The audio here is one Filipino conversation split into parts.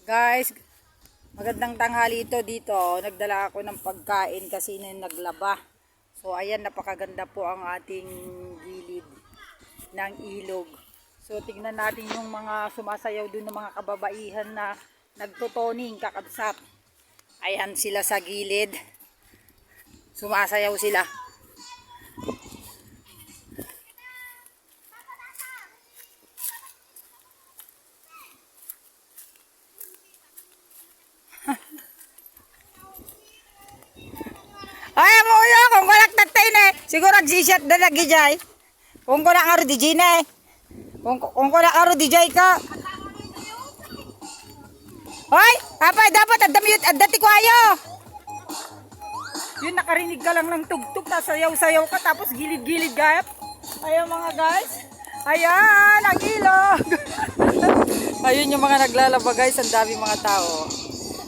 Guys, magandang tanghali ito dito. Nagdala ako ng pagkain kasi naglaba. So ayan, napakaganda po ang ating gilid ng ilog. So tingnan natin yung mga sumasayaw dun ng mga kababaihan na nagtotoning kakabsat. Ayan sila sa gilid. Sumasayaw sila. Ay, mo yo kung walak tatay na. Siguro nagsishot na lagi jay. Kung ko na aro di jine. Kung ko na aro di jay ka. Hoy, apa dapat adati ko ayo. Yun, nakarinig ka lang ng tugtog, tapos sayaw-sayaw ka, tapos gilid-gilid gayap. Ayan mga guys. Ayan, ang ilog. Ayun yung mga naglalaba guys, ang dami mga tao.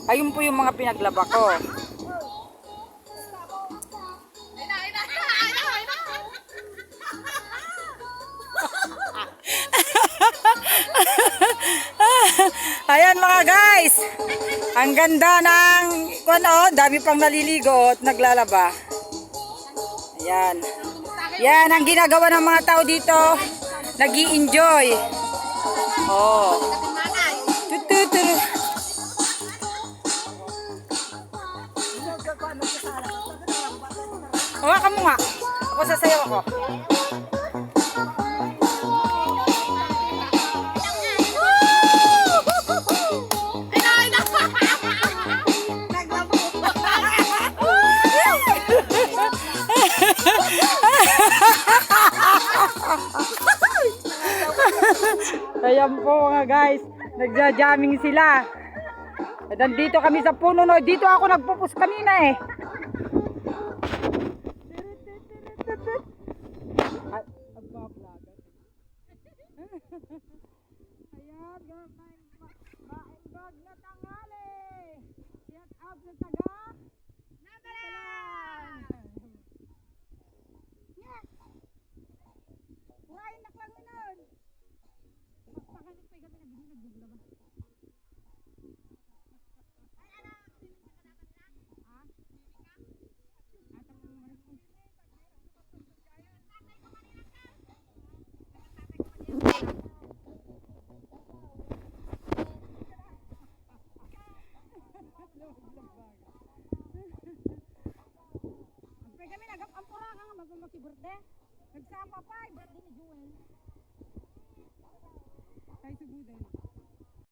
Ayun po yung mga pinaglaba ko. Ayan mga guys. Ang ganda ng dami pang naliligo at naglalaba. Ayan. Yan ang ginagawa ng mga tao dito. Nag-i-enjoy. Oh. Tututuru. Hawakan mo nga. Ako sasayaw ako. Ayan po mga guys, nagja-jamming sila. At nandito kami sa puno, no. Dito ako nagpupus kanina eh. Ayan, maibag na tanghali. Shout out sa taga Nagalan. Yes. Urayin na klang nun. Pagpakanit pa yung gabi na naglaba. Ay, ano? Ha? Atang maris ko. Kami nag-ampura nga bago makiburde. Nagsama pa, birthday ni Joel. Ay, sugudan.